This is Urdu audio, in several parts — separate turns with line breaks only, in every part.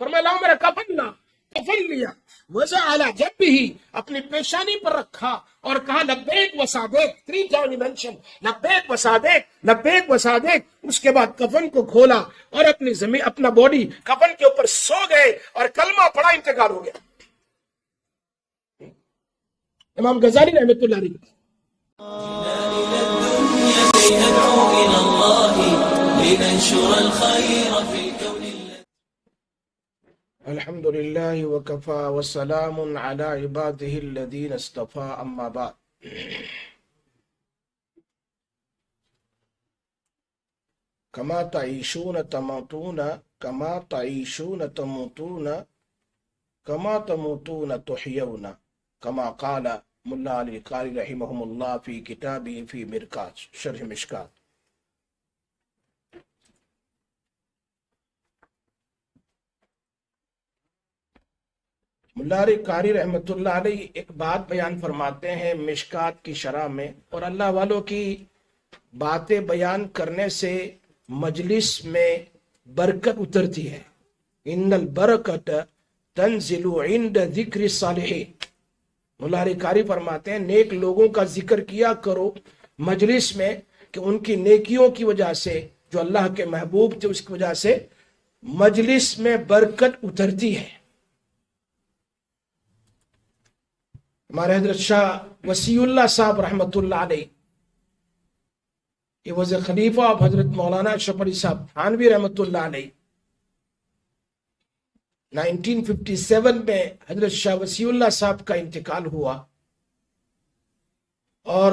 فرمایا لاؤ میرا کفن لا، کفن لیا، وضع علی جنبہ، اپنی پیشانی پر رکھا اور کہا لبیک و سعدیک، 3 times mention لبیک و سعدیک، لبیک و سعدیک۔ اس کے بعد کفن کو کھولا اور اپنی زمین، اپنا باڈی کفن کے اوپر سو گئے اور کلمہ پڑھا، انتقال ہو گیا۔ امام غزالی رحمۃ اللہ علیہ۔ الحمد للہ وکفا وسلام علی عبادہ الذین اصطفى، اما بعد۔ کما تعیشون تموتون، کما تعیشون تموتون، کما تموتون تحیون، کما قال ملا علی قاری رحمہ اللہ فی کتابہ فی مرکات، شرح مشکات۔ ملا علی قاری رحمۃ اللہ علیہ ایک بات بیان فرماتے ہیں مشکات کی شرح میں، اور اللہ والوں کی باتیں بیان کرنے سے مجلس میں برکت اترتی ہے۔ ان البرکت تنزل عند ذکر الصالحین۔ ملا علی قاری فرماتے ہیں نیک لوگوں کا ذکر کیا کرو مجلس میں، کہ ان کی نیکیوں کی وجہ سے، جو اللہ کے محبوب تھے اس کی وجہ سے مجلس میں برکت اترتی ہے۔ ہمارے حضرت شاہ وسیع اللہ صاحب رحمۃ اللہ علیہ، یہ وز خلیفہ آف حضرت مولانا اشرف علی صاحب تھانوی رحمۃ اللہ علیہ، 1957 میں حضرت شاہ وسیع اللہ صاحب کا انتقال ہوا، اور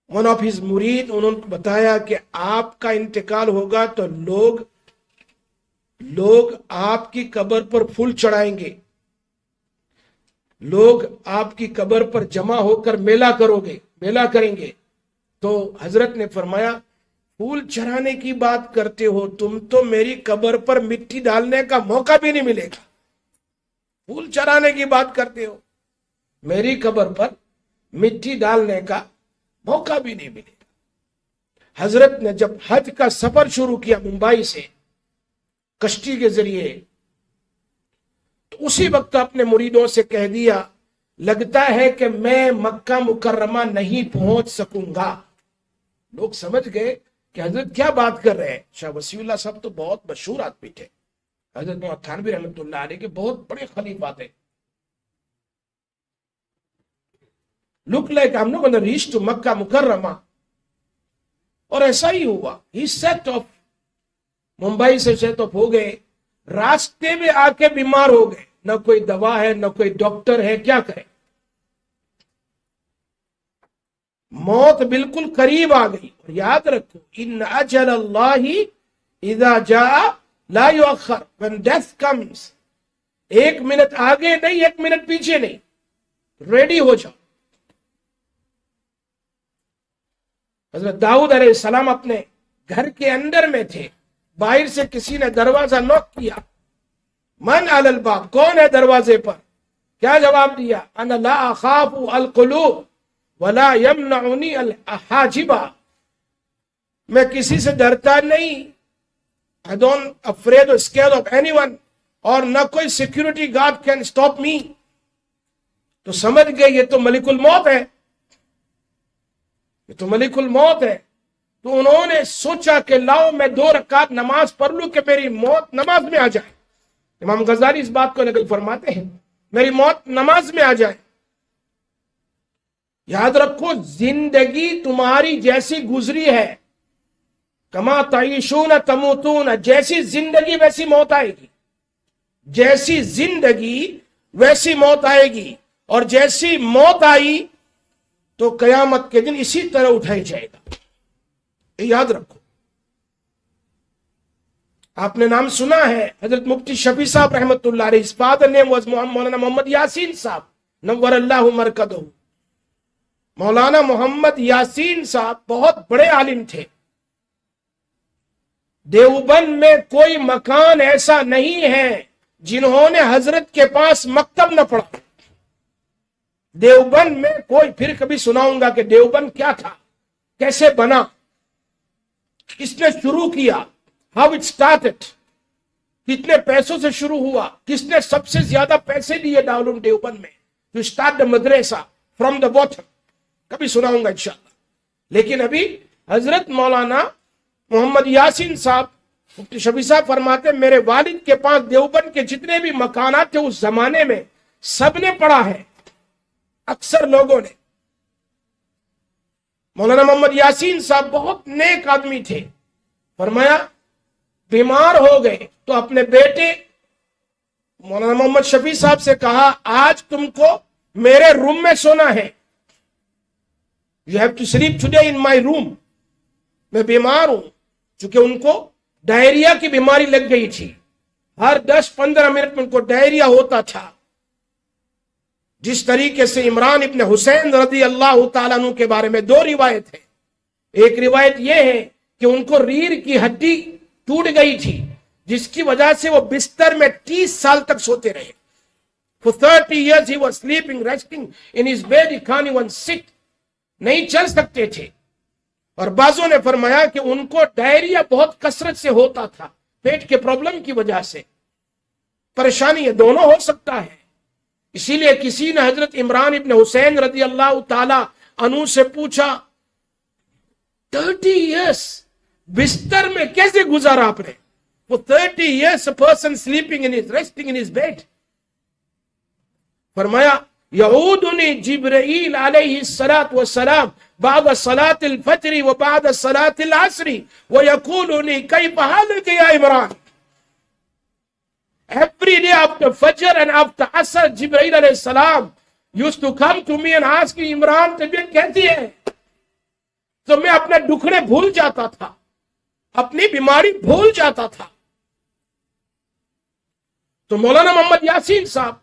ون آف ہز مرید انہوں نے بتایا کہ آپ کا انتقال ہوگا تو لوگ آپ کی قبر پر پھول چڑھائیں گے، لوگ آپ کی قبر پر جمع ہو کر میلہ کریں گے۔ تو حضرت نے فرمایا پھول چڑھانے کی بات کرتے ہو تم، تو میری قبر پر مٹی ڈالنے کا موقع بھی نہیں ملے گا۔ پھول چڑھانے کی بات کرتے ہو، میری قبر پر مٹی ڈالنے کا موقع بھی نہیں ملے گا۔ حضرت نے جب حج کا سفر شروع کیا ممبئی سے کشتی کے ذریعے، تو اسی وقت اپنے مریدوں سے کہہ دیا لگتا ہے کہ میں مکہ مکرمہ نہیں پہنچ سکوں گا۔ لوگ سمجھ گئے کہ حضرت کیا بات کر رہے ہیں۔ شاہ وسیع اللہ صاحب تو بہت مشہور آدمی تھے، حضرت مولانا تھانوی رحمۃ اللہ علیہ کے بہت بڑے خلیفہ تھے۔ لک لائک ہم لوگ ریچ ٹو مکہ مکرمہ، اور ایسا ہی ہوا۔ ہی سیٹ آف، ممبئی سے سیٹ آف ہو گئے، راستے میں آ کے بیمار ہو گئے، نہ کوئی دوا ہے نہ کوئی ڈاکٹر ہے، کیا کرے؟ موت بالکل قریب آ گئی۔ اور یاد رکھو ان اجل اللہ اذا جاء لا یؤخر، when death comes، 1 منٹ آگے نہیں 1 منٹ پیچھے نہیں، ریڈی ہو جاؤ۔ حضرت داؤد علیہ السلام اپنے گھر کے اندر میں تھے، باہر سے کسی نے دروازہ نوک کیا، من علی الباب، کون ہے دروازے پر؟ کیا جواب دیا؟ انا لا اخاف القلوب ولا یمنعنی الحاجب، میں کسی سے ڈرتا نہیں، I don't afraid or scared of anyone، اور نہ کوئی security guard can stop me۔ تو سمجھ گئے یہ تو ملک الموت ہے، یہ تو ملک الموت ہے۔ تو انہوں نے سوچا کہ لاؤ میں 2 رکعت نماز پڑھ لوں کہ میری موت نماز میں آ جائے۔ امام غزالی اس بات کو نقل فرماتے ہیں، میری موت نماز میں آ جائے۔ یاد رکھو زندگی تمہاری جیسی گزری ہے، کما تعیشون تموتون، جیسی زندگی ویسی موت آئے گی، جیسی زندگی ویسی موت آئے گی، اور جیسی موت آئی تو قیامت کے دن اسی طرح اٹھائی جائے گا۔ یاد رکھو۔ آپ نے نام سنا ہے حضرت مفتی شفیع صاحب رحمۃ اللہ علیہ، his father name was مولانا محمد یاسین صاحب نور اللہ مرکزہ۔ مولانا محمد یاسین صاحب بہت بڑے عالم تھے۔ دیوبند میں کوئی مکان ایسا نہیں ہے جنہوں نے حضرت کے پاس مکتب نہ پڑھا۔ دیوبند میں کوئی، پھر کبھی سناؤں گا کہ دیوبند کیا تھا، کیسے بنا، کس نے شروع کیا، how it started۔ کتنے پیسوں سے شروع ہوا, کس نے سب سے زیادہ پیسے دیے دارالعلوم دیوبند میں ٹو اسٹارٹ دا مدرسہ فرام دا باٹم, کبھی سناؤں گا انشاءاللہ. لیکن ابھی حضرت مولانا محمد یاسین صاحب مفتی شفیع صاحب فرماتے میرے والد کے پاس دیوبند کے جتنے بھی مکانات تھے اس زمانے میں سب نے پڑھا ہے, اکثر لوگوں نے. مولانا محمد یاسین صاحب بہت نیک آدمی تھے. فرمایا بیمار ہو گئے تو اپنے بیٹے مولانا محمد شفیع صاحب سے کہا آج تم کو میرے روم میں سونا ہے, you have to sleep today in my room. میں بیمار ہوں, چونکہ ان کو ڈائریا کی بیماری لگ گئی تھی, ہر 10-15 منٹ میں ان کو ڈائریا ہوتا تھا. جس طریقے سے عمران ابن حسین رضی اللہ تعالیٰ عنہ کے بارے میں 2 روایت ہیں. ایک روایت یہ ہے کہ ان کو ریڑھ کی ہڈی ٹوٹ گئی تھی جس کی وجہ سے وہ بستر میں 30 سال تک سوتے رہے. For 30 years he was sleeping, resting in his bed, he can't even sit. نہیں چل سکتے تھے. اور بعضوں نے فرمایا کہ ان کو ڈائریا بہت کثرت سے ہوتا تھا پیٹ کے پرابلم کی وجہ سے. پریشانی یہ دونوں ہو سکتا ہے. اسی لیے کسی نے حضرت عمران ابن حسین رضی اللہ تعالی عنہ سے پوچھا 30 years بستر میں کیسے گزارا آپ نے؟ For 30 years a person sleeping in his, resting in his bed. فرمایا یعودنی جبرائیل علیہ الصلاۃ والسلام بعد صلاۃ الفجر و بعد صلاۃ العصر ویقولنی کیف حالک یا Imran. Every day after Fajr and after Asr, Jibreel alayhi salam used to come to me and ask me, Imran, طبیعت کیسی ہے؟ تو میں اپنے دکھڑے بھول جاتا تھا, اپنی بیماری بھول جاتا تھا. تو مولانا محمد یاسین صاحب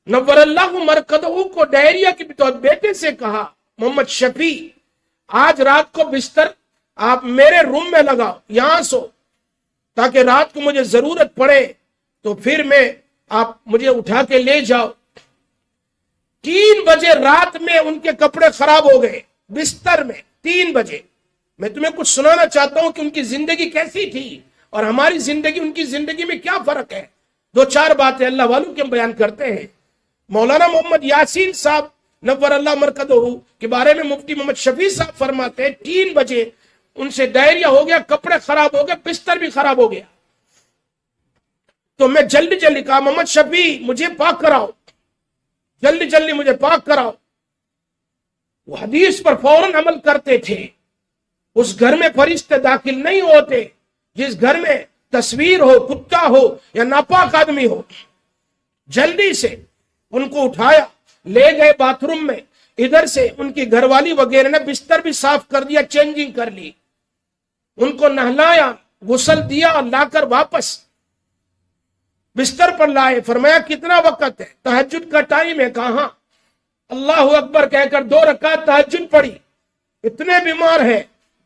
نور اللہ مرکزہ کو ڈائریا کے طور بیٹے سے کہا محمد شفیع آج رات کو بستر آپ میرے روم میں لگاؤ, یہاں سو, تاکہ رات کو مجھے ضرورت پڑے تو پھر آپ مجھے اٹھا کے لے جاؤ. 3 بجے رات میں ان کے کپڑے خراب ہو گئے بستر میں. 3 بجے. میں تمہیں کچھ سنانا چاہتا ہوں کہ ان کی زندگی کیسی تھی اور ہماری زندگی ان کی زندگی میں کیا فرق ہے. 2-4 باتیں اللہ والوں کے ہم بیان کرتے ہیں. مولانا محمد یاسین صاحب نور اللہ مرکزہ کے بارے میں مفتی محمد شفیع صاحب فرماتے ہیں 3 بجے ان سے ڈائریا ہو گیا, کپڑے خراب ہو گئے, بستر بھی خراب ہو گیا. تو میں جلدی جلدی کہا محمد شفیع مجھے پاک کراؤ, جلدی جلدی مجھے پاک کراؤ. وہ حدیث پر فوراً عمل کرتے تھے. اس گھر میں فرشتے داخل نہیں ہوتے جس گھر میں تصویر ہو, کتا ہو یا ناپاک آدمی ہو. جلدی سے ان کو اٹھایا, لے گئے باتھ روم میں. ادھر سے ان کی گھر والی وغیرہ نے بستر بھی صاف کر دیا, چینجنگ کر لی. ان کو نہلایا, غسل دیا اور لا کر واپس بستر پر لائے. فرمایا کتنا وقت ہے؟ تہجد کا ٹائم ہے. کہاں؟ اللہ اکبر کہہ کر 2 رکعت تہجد پڑھی. اتنے بیمار ہے,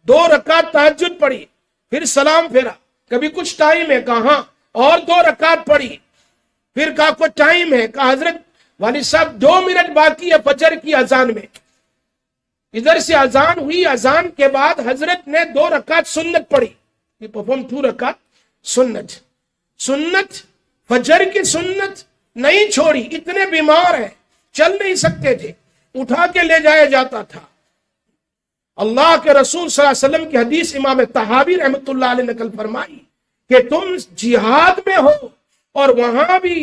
2 رکعت تہجد پڑھی, پھر سلام پھیرا. کبھی کچھ ٹائم ہے؟ کہاں؟ اور 2 رکعت پڑھی. پھر کہا کوئی ٹائم ہے؟ کہا حضرت والد صاحب 2 منٹ باقی ہے فجر کی اذان میں. ادھر سے اذان ہوئی, اذان کے بعد حضرت نے 2 رکعت سنت پڑھی. یہ پرفارم 2 رکعت سنت. سنت فجر کی سنت نہیں چھوڑی. اتنے بیمار ہیں, چل نہیں سکتے تھے, اٹھا کے لے جایا جاتا تھا. اللہ کے رسول صلی اللہ علیہ وسلم کی حدیث امام طحاوی رحمۃ اللہ علیہ نقل فرمائی کہ تم جہاد میں ہو اور وہاں بھی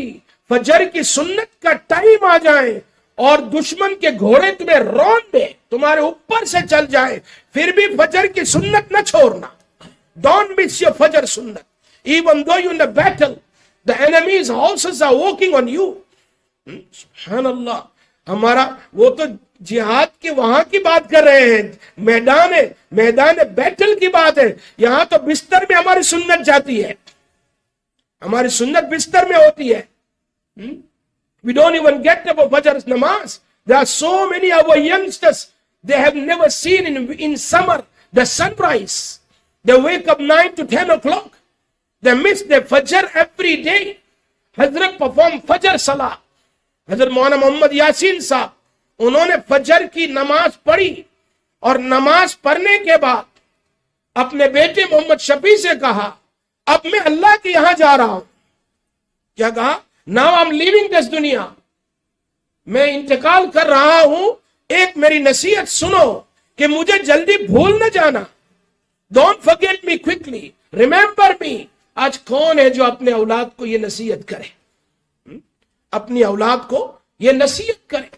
فجر کی سنت کا ٹائم آ جائے اور دشمن کے گھوڑے تمہیں رون دے, تمہارے اوپر سے چل جائے, پھر بھی فجر کی سنت نہ چھوڑنا. Don't miss your فجر سنت. Even though you're in a battle, the enemy's horses are walking on you. سبحان اللہ. ہمارا وہ تو جہاد کے وہاں کی بات کر رہے ہیں, میدان بیٹل کی بات ہے. یہاں تو بستر میں ہماری سنت جاتی ہے, ہماری سنت بستر میں ہوتی ہے. We don't even get up Fajr namaz. There are so many of our youngsters, they have never seen in summer the sunrise. They wake up 9 to 10 o'clock. They miss their Fajr every day. Hazrat perform Fajr Salah. حضرت مولانا محمد یاسین صاحب انہوں نے فجر کی نماز پڑھی اور نماز پڑھنے کے بعد اپنے بیٹے محمد شفیع سے کہا اب میں اللہ کے یہاں جا رہا ہوں, کیا کہا؟ ناؤ آئی ایم لیونگ دس دنیا، میں انتقال کر رہا ہوں، ایک میری نصیحت سنو کہ مجھے جلدی بھول نہ جانا. Don't forget me quickly, remember me. آج کون ہے جو اپنے اولاد کو یہ نصیحت کرے؟ اپنی اولاد کو یہ نصیحت کرے،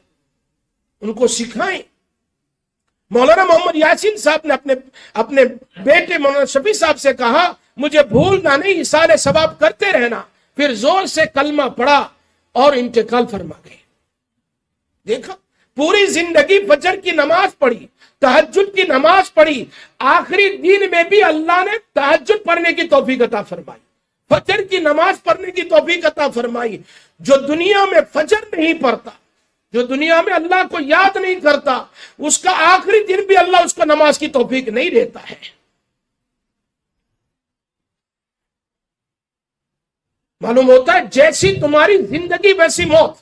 ان کو سکھائیں. مولانا محمد یاسین صاحب نے اپنے بیٹے مولانا شفیع صاحب سے کہا مجھے بھولنا نہیں، احسان ثواب کرتے رہنا. پھر زور سے کلمہ پڑھا اور انتقال فرما گئے. دیکھا، پوری زندگی فجر کی نماز پڑھی، تہجد کی نماز پڑھی، آخری دن میں بھی اللہ نے تہجد پڑھنے کی توفیق عطا فرمائی، فجر کی نماز پڑھنے کی توفیق عطا فرمائی. جو دنیا میں فجر نہیں پڑھتا، جو دنیا میں اللہ کو یاد نہیں کرتا، اس کا آخری دن بھی اللہ اس کو نماز کی توفیق نہیں دیتا ہے. معلوم ہوتا ہے جیسی تمہاری زندگی ویسی موت.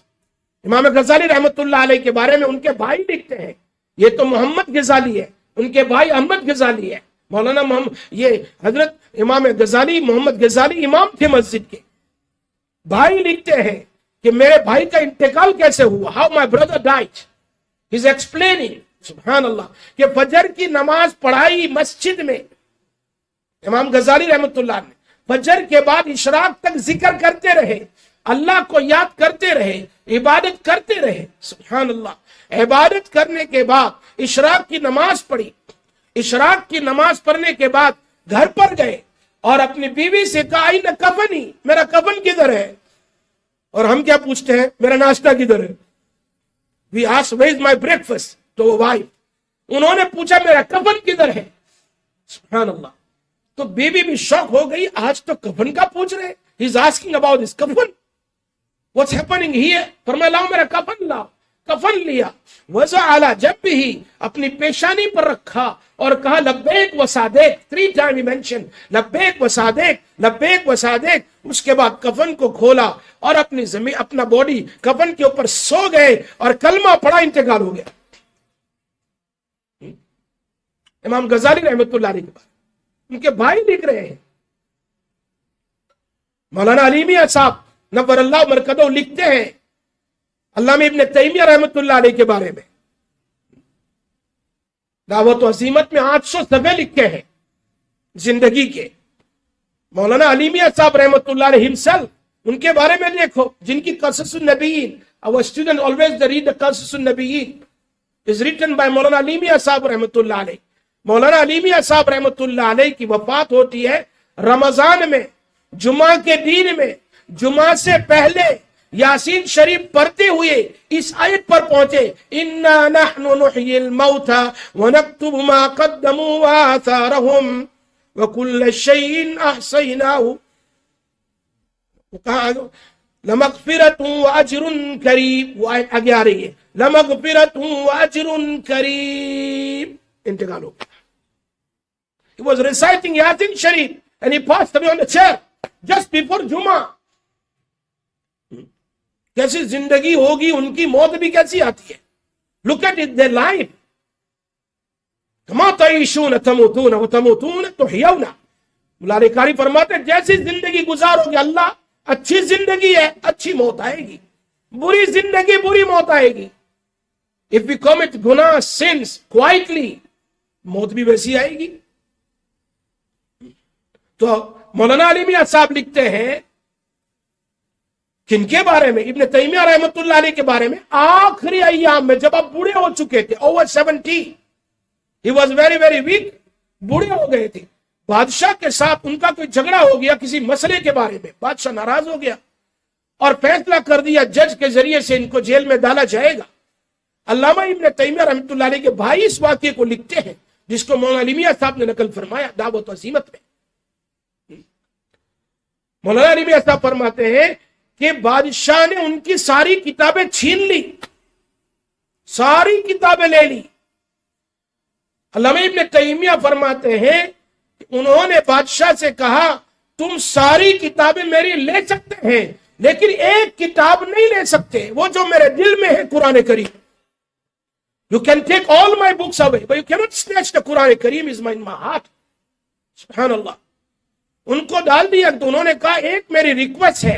امام غزالی رحمت اللہ علیہ کے بارے میں ان کے بھائی لکھتے ہیں، یہ تو محمد غزالی ہے، ان کے بھائی احمد غزالی ہے. مولانا یہ حضرت امام غزالی محمد غزالی امام تھے مسجد کے. بھائی لکھتے ہیں کہ میرے بھائی کا انتقال کیسے ہوا، how my brother died. He is explaining, سبحان اللہ، کہ فجر کی نماز پڑھائی مسجد میں. امام غزالی رحمت اللہ نے فجر کے بعد اشراق تک ذکر کرتے رہے، اللہ کو یاد کرتے رہے، عبادت کرتے رہے. سبحان اللہ. عبادت کرنے کے بعد اشراق کی نماز پڑھی. اشراق کی نماز پڑھنے کے بعد گھر پر گئے اور اپنی بیوی سے کہا اینا کفنی، میرا کفن کدھر ہے؟ اور ہم کیا پوچھتے ہیں؟ میرا ناشتہ کدھر ہے؟ We ask where is my breakfast, تو وائف انہوں نے پوچھا میرا کفن کدھر ہے. سبحان اللہ. تو بیوی بھی شوق ہو گئی، آج تو کفن کا پوچھ رہے. ہی از آسکنگ اباؤٹ دس کفن، واٹس ہیپننگ ہیئر. فرمایا لاؤ میرا کفن لاؤ. کفن لیا، وضع علی جنبہ، اپنی پیشانی پر رکھا اور کہا لبیک و صادق. 3 times he mentioned لبیک و صادق، لبیک و صادق. اس کے بعد کفن کو کھولا اور اپنی زمین، اپنا باڈی کفن کے اوپر سو گئے اور کلمہ پڑھا، انتقال ہو گیا. امام غزالی رحمت اللہ علیہ کے بعد ان کے بھائی لکھ رہے ہیں. مولانا علی میاں صاحب نور اللہ مرکزہ لکھتے ہیں علامہ ابن تیمیہ رحمت اللہ علیہ کے بارے میں. دعوت و عزیمت میں 800 صفحے لکھے ہیں زندگی کے. مولانا علی میاں صاحب رحمت اللہ علیہ himself، ان کے بارے میں دیکھو، جن کی قصص النبیین، our student always they read the قصص النبیین is written by مولانا علی میاں صاحب رحمت اللہ علیہ. مولانا علی میاں صاحب رحمت اللہ علیہ کی وفات ہوتی ہے رمضان میں، جمعہ کے دن میں. جمعہ سے پہلے یاسین شریف پڑھتے ہوئے اس آیت پر پہنچے اِنَّا نَحْنُ نُحْيِي الْمَوْتَى وَنَكْتُبُ مَا قَدَّمُوا وَآثَارَهُمْ وَكُلَّ شَيْءٍ أَحْصَيْنَاهُ. کہا لَمَغْفِرَةٌ وَأَجْرٌ كَرِيمٌ. وہ آیت آگے آ رہی ہے، لَمَغْفِرَةٌ وَأَجْرٌ كَرِيمٌ. انتقال ہو گیا. He was reciting Yasin Sharif and he passed away on the chair just before Juma. کیسی زندگی ہوگی ان کی، موت بھی کیسی آتی ہے. Look at it, their life. كَمَا تَعِيشُونَ تَمُوتُونَ وَتَمُوتُونَ تُحْيَوْنَ. مولا قاری فرماتے ہیں جیسی زندگی گزارو گے اللہ، اچھی زندگی ہے اچھی موت آئے گی، بری زندگی بری موت آئے گی. If we commit گناہ sins quietly، موت بھی ویسی آئے گی. تو مولانا علی میاں صاحب لکھتے ہیں کن کے بارے میں؟ ابن تیمیہ رحمت اللہ علیہ کے بارے میں. آخری ایام میں جب آپ بوڑھے ہو چکے تھے، over 70، he was very very weak، بوڑھے ہو گئے تھے. بادشاہ کے ساتھ ان کا کوئی جھگڑا ہو گیا کسی مسئلے کے بارے میں، بادشاہ ناراض ہو گیا اور فیصلہ کر دیا جج کے ذریعے سے ان کو جیل میں ڈالا جائے گا. علامہ ابن تیمیہ رحمت اللہ علیہ کے بھائی اس واقعے کو لکھتے ہیں جس کو مولانا علی میاں صاحب نے نقل فرمایا دعوت و عزیمت میں. مولانا علی میاں صاحب فرماتے ہیں کہ بادشاہ نے ان کی ساری کتابیں چھین لی، ساری کتابیں لے لی. علامہ ابن تیمیہ فرماتے ہیں کہ انہوں نے بادشاہ سے کہا تم ساری کتابیں میری لے سکتے ہیں لیکن ایک کتاب نہیں لے سکتے، وہ جو میرے دل میں ہے قرآن کریم. You can take all my books away, but you cannot snatch the Quran Kareem is in my heart. سبحان اللہ. ان کو ڈال دیا. تو انہوں نے کہا ایک میری ریکویسٹ ہے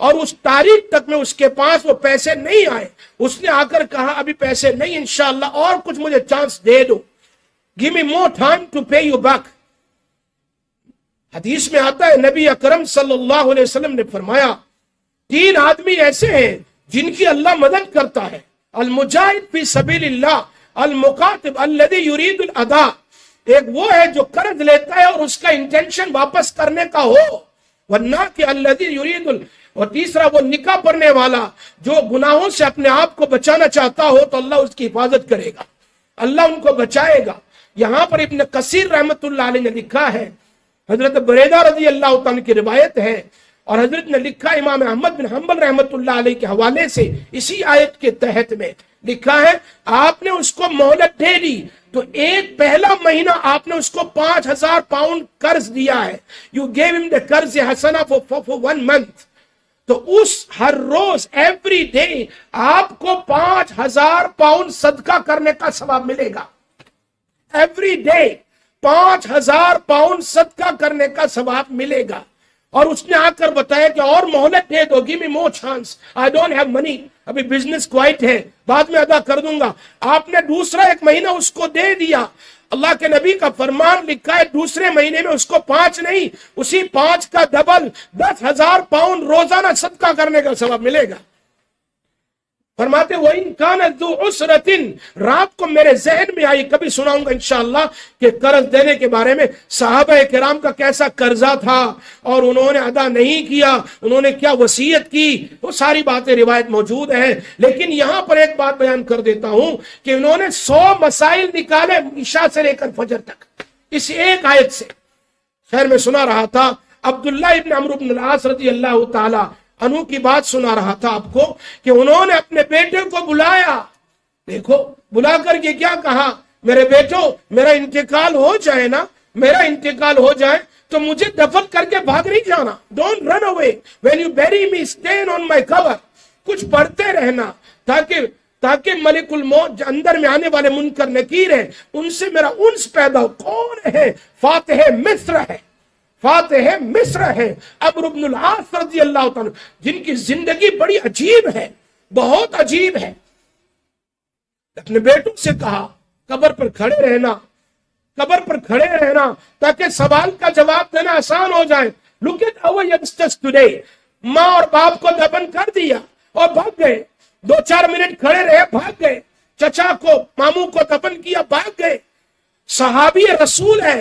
اور اس تاریخ تک میں اس کے پاس وہ پیسے نہیں آئے. اس نے آ کر کہا ابھی پیسے نہیں, انشاءاللہ اور کچھ مجھے chance they do, give me more time to pay you back. حدیث میں آتا ہے نبی اکرم صلی اللہ علیہ وسلم نے فرمایا 3 آدمی ایسے ہیں جن کی اللہ مدد کرتا ہے, المجاہد فی سبیل اللہ, المقاتب الذی یرید الادا. ایک وہ ہے جو قرض لیتا ہے اور اس کا انٹینشن واپس کرنے کا ہو, ورنہ کہ الذی یرید اور تیسرا وہ نکاح پڑھنے والا جو گناہوں سے اپنے آپ کو بچانا چاہتا ہو تو اللہ اس کی حفاظت کرے گا, اللہ ان کو بچائے گا. یہاں پر ابن کثیر رحمت اللہ علیہ نے لکھا ہے, حضرت بریدہ رضی اللہ تعالیٰ کی روایت ہے, اور حضرت نے لکھا امام احمد بن حنبل رحمت اللہ علیہ کے حوالے سے اسی آیت کے تحت میں لکھا ہے آپ نے اس کو مہلت دے دی تو ایک پہلا مہینہ آپ نے اس کو 5,000 پاؤنڈ قرض دیا ہے. You gave him the قرض حسنہ for 1 month. تو اس ہر روز ایوری ڈے آپ کو 5,000 پاؤنڈ صدقہ کرنے کا ثواب ملے گا. ایوری ڈے 5,000 پاؤنڈ صدقہ کرنے کا ثواب ملے گا. اور اس نے آ کر بتایا کہ اور مہلت دے دو, give me more chance, I don't have money, ابھی بزنس کوائٹ ہے, بعد میں ادا کر دوں گا. آپ نے دوسرا 1 مہینہ اس کو دے دیا. اللہ کے نبی کا فرمان لکھا ہے دوسرے مہینے میں اس کو 5 نہیں, اسی 5 کا ڈبل 10,000 پاؤنڈ روزانہ صدقہ کرنے کا ثواب ملے گا. فرماتے وَإِن كَانَتْ ذُو عُسْرَةٍ, رات کو میرے ذہن میں آئی, کبھی سناؤں گا انشاءاللہ کہ قرض دینے کے بارے میں صحابہ کرام کا کیسا قرضہ تھا اور انہوں نے ادا نہیں کیا, انہوں نے کیا وصیت کی, وہ ساری باتیں روایت موجود ہیں. لیکن یہاں پر ایک بات بیان کر دیتا ہوں کہ انہوں نے 100 مسائل نکالے عشاء سے لے کر فجر تک اس ایک آیت سے. شہر میں سنا رہا تھا عبداللہ ابن عمرو بن العاص رضی اللہ تعالی انہوں کی بات سنا رہا تھا آپ کو کہ انہوں نے اپنے بیٹے کو بلایا, دیکھو بلا کر کے کیا کہا, میرے بیٹو میرا انتقال ہو جائے نا, میرا انتقال ہو جائے تو مجھے دفن کر کے بھاگ نہیں جانا, don't run away, when you bury me stay on my cover, کچھ پڑھتے رہنا تاکہ ملک الموت اندر میں آنے والے منکر نکیر ہیں ان سے میرا انس پیدا ہو. کون ہے؟ فاتح مصر ہے, فاتح مصر ہے عمرو بن العاص رضی اللہ تعالیٰ, جن کی زندگی بڑی عجیب ہے, بہت عجیب ہے. اپنے بیٹوں سے کہا قبر پر کھڑے رہنا, قبر پر کھڑے رہنا تاکہ سوال کا جواب دینا آسان ہو جائے. Look at our youngsters today. ماں اور باپ کو دفن کر دیا اور بھاگ گئے, 2-4 منٹ کھڑے رہے بھاگ گئے, چچا کو ماموں کو دفن کیا بھاگ گئے. صحابی رسول ہے,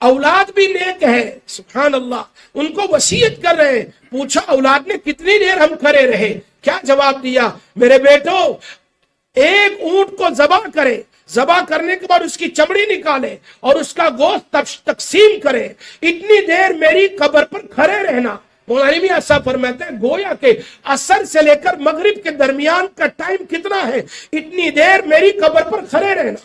اولاد بھی نیک ہے, سبحان اللہ, ان کو وصیت کر رہے ہیں. پوچھا اولاد نے کتنی دیر ہم کھڑے رہے, کیا جواب دیا, میرے بیٹو ایک اونٹ کو ذبح کرے, ذبح کرنے کے بعد اس کی چمڑی نکالے اور اس کا گوشت تقسیم کرے, اتنی دیر میری قبر پر کھڑے رہنا. مولانا میاں صاحب فرماتے ہیں گویا کہ عصر سے لے کر مغرب کے درمیان کا ٹائم کتنا ہے, اتنی دیر میری قبر پر کھڑے رہنا.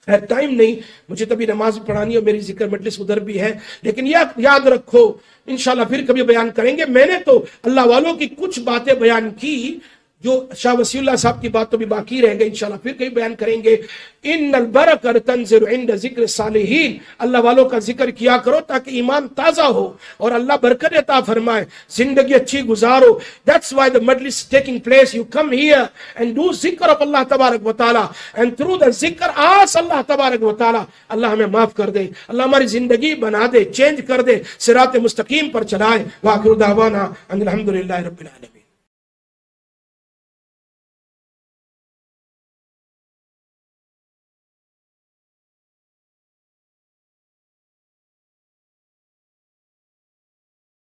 خیر ٹائم نہیں, مجھے تبھی نماز پڑھانی اور میری ذکر مجلس ادھر بھی ہے, لیکن یاد رکھو انشاءاللہ پھر کبھی بیان کریں گے. میں نے تو اللہ والوں کی کچھ باتیں بیان کی, جو شاہ وسیع اللہ صاحب کی بات تو بھی باقی رہ گئی, انشاءاللہ پھر کہیں بیان کریں گے. ان البرکۃ تنزل عند ذکر الصالحین, اللہ والوں کا ذکر کیا کرو تاکہ ایمان تازہ ہو اور اللہ برکت عطا فرمائے, زندگی اچھی گزارو. That's why the majlis is taking place. You come here and do zikr of Allah tabarak wa ta'ala, and through the zikr ask Allah tabarak wa ta'ala اللہ ہمیں معاف کر دے, اللہ ہماری زندگی بنا دے, چینج کر دے, صراط مستقیم پر چلائے. وآخر دعوانا ان الحمدللہ رب العالمین.